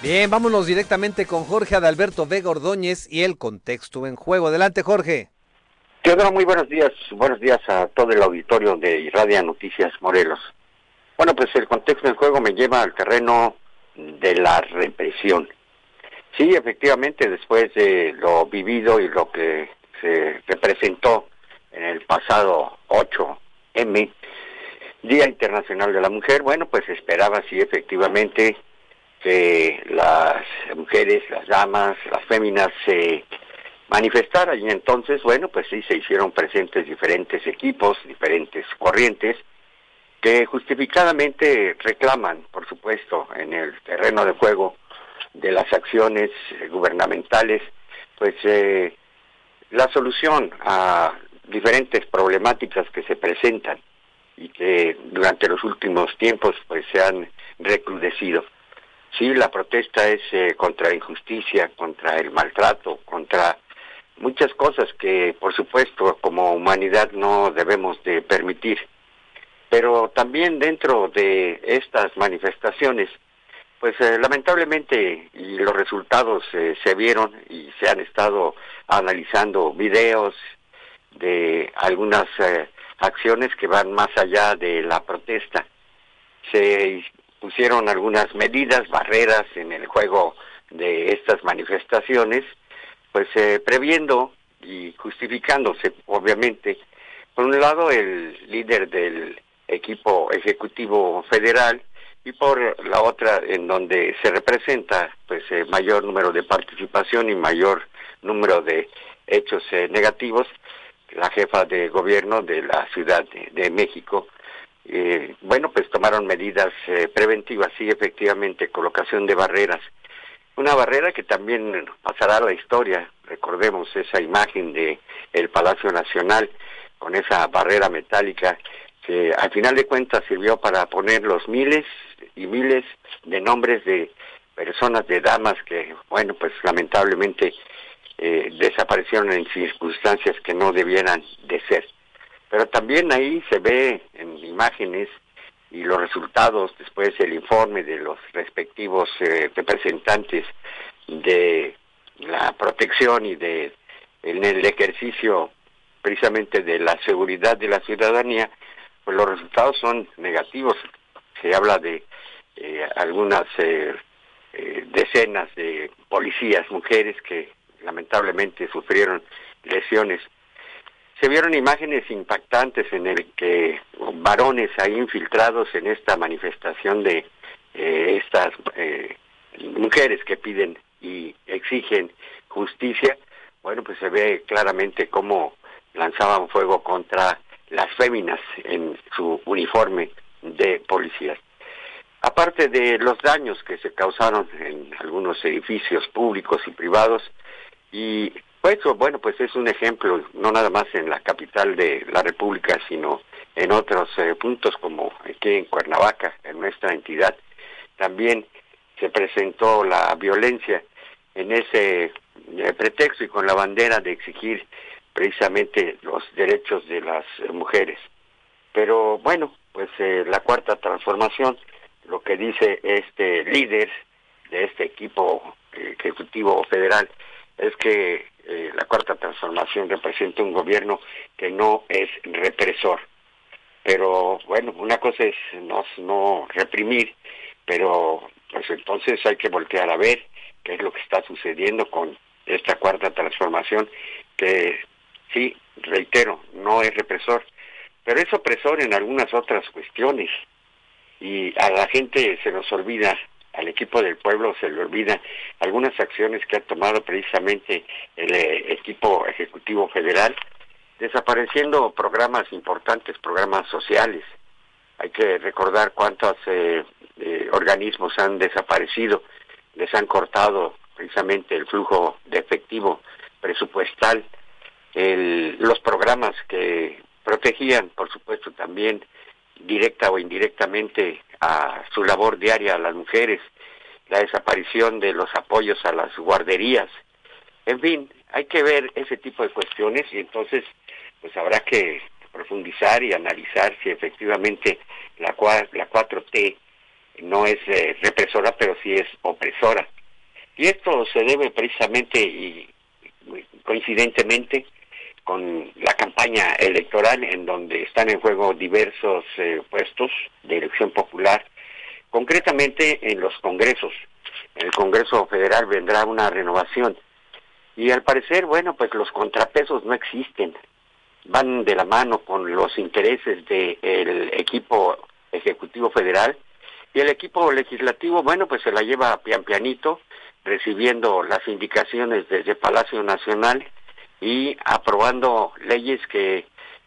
Bien, vámonos directamente con Jorge Adalberto Vega Ordóñez y el contexto en juego. Adelante, Jorge. Teodoro, muy buenos días a todo el auditorio de Irradia Noticias Morelos. Bueno, pues el contexto en juego me lleva al terreno de la represión. Sí, efectivamente, después de lo vivido y lo que se representó en el pasado 8M, Día Internacional de la Mujer, bueno, pues esperaba sí efectivamente que las mujeres, las damas, las féminas se manifestaran, y entonces, bueno, pues sí se hicieron presentes diferentes equipos, diferentes corrientes, que justificadamente reclaman, por supuesto, en el terreno de juego de las acciones gubernamentales, pues la solución a diferentes problemáticas que se presentan y que durante los últimos tiempos pues se han recrudecido. Sí, la protesta es contra la injusticia, contra el maltrato, contra muchas cosas que, por supuesto, como humanidad no debemos de permitir. Pero también dentro de estas manifestaciones, pues lamentablemente, y los resultados se vieron y se han estado analizando videos de algunas acciones que van más allá de la protesta. Se pusieron algunas medidas, barreras en el juego de estas manifestaciones, pues previendo y justificándose, obviamente, por un lado el líder del equipo ejecutivo federal y por la otra en donde se representa pues mayor número de participación y mayor número de hechos negativos, la jefa de gobierno de la Ciudad de México. Bueno, pues tomaron medidas preventivas, sí, efectivamente, colocación de barreras. Una barrera que también pasará a la historia. Recordemos esa imagen de el Palacio Nacional con esa barrera metálica que al final de cuentas sirvió para poner los miles y miles de nombres de personas, de damas que, bueno, pues lamentablemente desaparecieron en circunstancias que no debieran de ser. Pero también ahí se ve en imágenes y los resultados, después el informe de los respectivos representantes de la protección y de en el ejercicio precisamente de la seguridad de la ciudadanía, pues los resultados son negativos. Se habla de algunas decenas de policías, mujeres que lamentablemente sufrieron lesiones. Se vieron imágenes impactantes en el que varones ahí infiltrados en esta manifestación de estas mujeres que piden y exigen justicia. Bueno, pues se ve claramente cómo lanzaban fuego contra las féminas en su uniforme de policías. Aparte de los daños que se causaron en algunos edificios públicos y privados, y pues bueno, pues es un ejemplo, no nada más en la capital de la República, sino en otros puntos como aquí en Cuernavaca, en nuestra entidad. También se presentó la violencia en ese pretexto y con la bandera de exigir precisamente los derechos de las mujeres. Pero bueno, pues la cuarta transformación, lo que dice este líder de este equipo ejecutivo federal, es que la cuarta transformación representa un gobierno que no es represor. Pero bueno, una cosa es no reprimir, pero pues entonces hay que voltear a ver qué es lo que está sucediendo con esta cuarta transformación, que sí, reitero, no es represor, pero es opresor en algunas otras cuestiones, y a la gente se nos olvida, al equipo del pueblo se le olvida algunas acciones que ha tomado precisamente el equipo ejecutivo federal, desapareciendo programas importantes, programas sociales. Hay que recordar cuántos organismos han desaparecido, les han cortado precisamente el flujo de efectivo presupuestal, los programas que protegían, por supuesto, también directa o indirectamente a su labor diaria a las mujeres, la desaparición de los apoyos a las guarderías. En fin, hay que ver ese tipo de cuestiones y entonces pues habrá que profundizar y analizar si efectivamente la 4T no es represora, pero sí es opresora. Y esto se debe precisamente y coincidentemente con la campaña electoral en donde están en juego diversos puestos de elección popular, concretamente en los congresos. En el Congreso Federal vendrá una renovación y al parecer, bueno, pues los contrapesos no existen, van de la mano con los intereses del equipo ejecutivo federal y el equipo legislativo, bueno, pues se la lleva pian pianito, recibiendo las indicaciones desde Palacio Nacional y aprobando leyes que,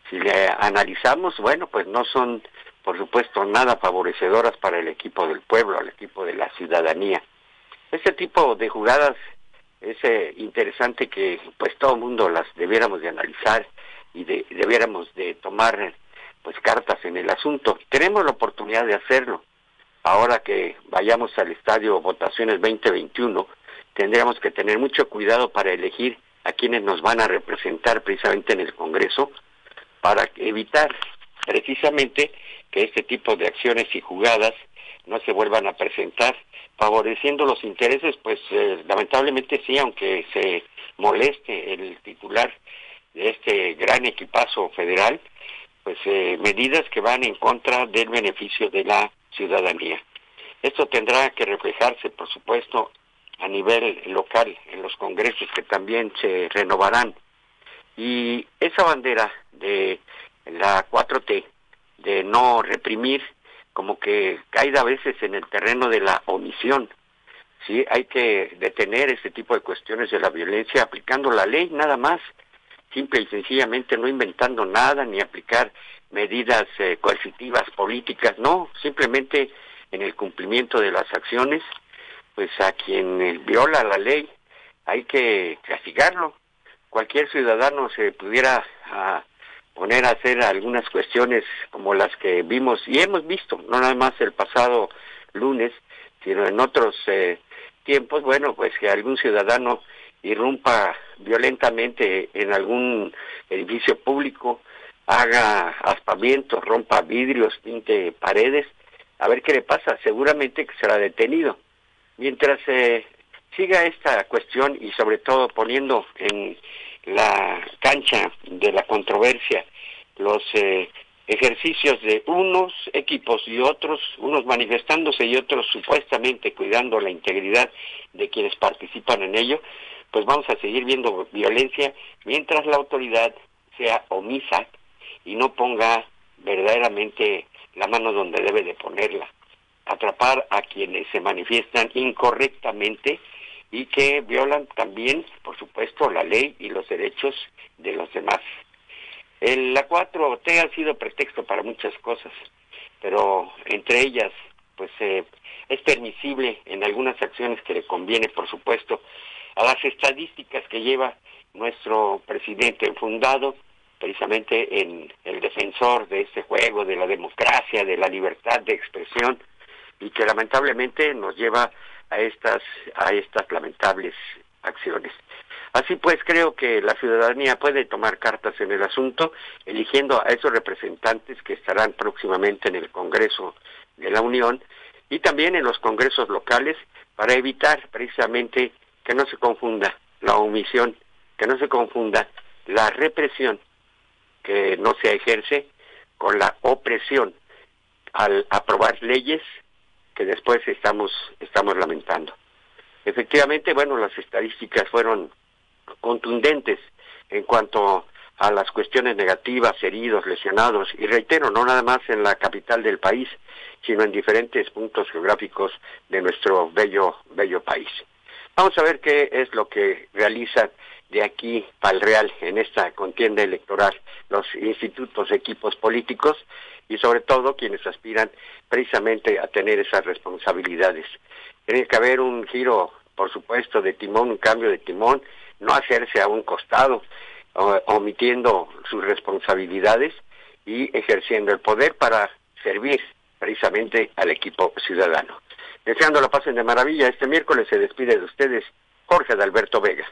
si le analizamos, bueno, pues no son, por supuesto, nada favorecedoras para el equipo del pueblo, el equipo de la ciudadanía. Este tipo de jugadas es interesante que, pues, todo el mundo las debiéramos de analizar y debiéramos de tomar, pues, cartas en el asunto. Tenemos la oportunidad de hacerlo. Ahora que vayamos al estadio Votaciones 2021, tendríamos que tener mucho cuidado para elegir a quienes nos van a representar precisamente en el Congreso, para evitar precisamente que este tipo de acciones y jugadas no se vuelvan a presentar, favoreciendo los intereses, pues lamentablemente sí, aunque se moleste el titular de este gran equipazo federal, pues medidas que van en contra del beneficio de la ciudadanía. Esto tendrá que reflejarse, por supuesto, a nivel local, en los congresos que también se renovarán. Y esa bandera de la 4T, de no reprimir, como que cae a veces en el terreno de la omisión. Sí, hay que detener este tipo de cuestiones de la violencia aplicando la ley, nada más, simple y sencillamente, no inventando nada, ni aplicar medidas coercitivas políticas, no, simplemente en el cumplimiento de las acciones, pues a quien viola la ley hay que castigarlo. Cualquier ciudadano se pudiera poner a hacer algunas cuestiones como las que vimos y hemos visto, no nada más el pasado lunes, sino en otros tiempos, bueno, pues que algún ciudadano irrumpa violentamente en algún edificio público, haga aspavientos, rompa vidrios, pinte paredes, a ver qué le pasa, seguramente que será detenido. Mientras siga esta cuestión y sobre todo poniendo en la cancha de la controversia los ejercicios de unos equipos y otros, unos manifestándose y otros supuestamente cuidando la integridad de quienes participan en ello, pues vamos a seguir viendo violencia mientras la autoridad sea omisa y no ponga verdaderamente la mano donde debe de ponerla. Atrapar a quienes se manifiestan incorrectamente y que violan también, por supuesto, la ley y los derechos de los demás. La 4T ha sido pretexto para muchas cosas, pero entre ellas, pues es permisible en algunas acciones que le conviene, por supuesto, a las estadísticas que lleva nuestro presidente fundado, precisamente en el defensor de este juego, de la democracia, de la libertad de expresión, y que lamentablemente nos lleva a estas lamentables acciones. Así pues, creo que la ciudadanía puede tomar cartas en el asunto, eligiendo a esos representantes que estarán próximamente en el Congreso de la Unión y también en los congresos locales, para evitar precisamente que no se confunda la omisión, que no se confunda la represión que no se ejerce con la opresión al aprobar leyes que después estamos lamentando. Efectivamente, bueno, las estadísticas fueron contundentes en cuanto a las cuestiones negativas, heridos, lesionados, y reitero, no nada más en la capital del país, sino en diferentes puntos geográficos de nuestro bello país. Vamos a ver qué es lo que realizan de aquí para el Real en esta contienda electoral los institutos, equipos políticos y sobre todo quienes aspiran precisamente a tener esas responsabilidades. Tiene que haber un giro, por supuesto, de timón, un cambio de timón, no hacerse a un costado, omitiendo sus responsabilidades y ejerciendo el poder para servir precisamente al equipo ciudadano. Deseando la pasen de maravilla, este miércoles se despide de ustedes Jorge Adalberto Vega.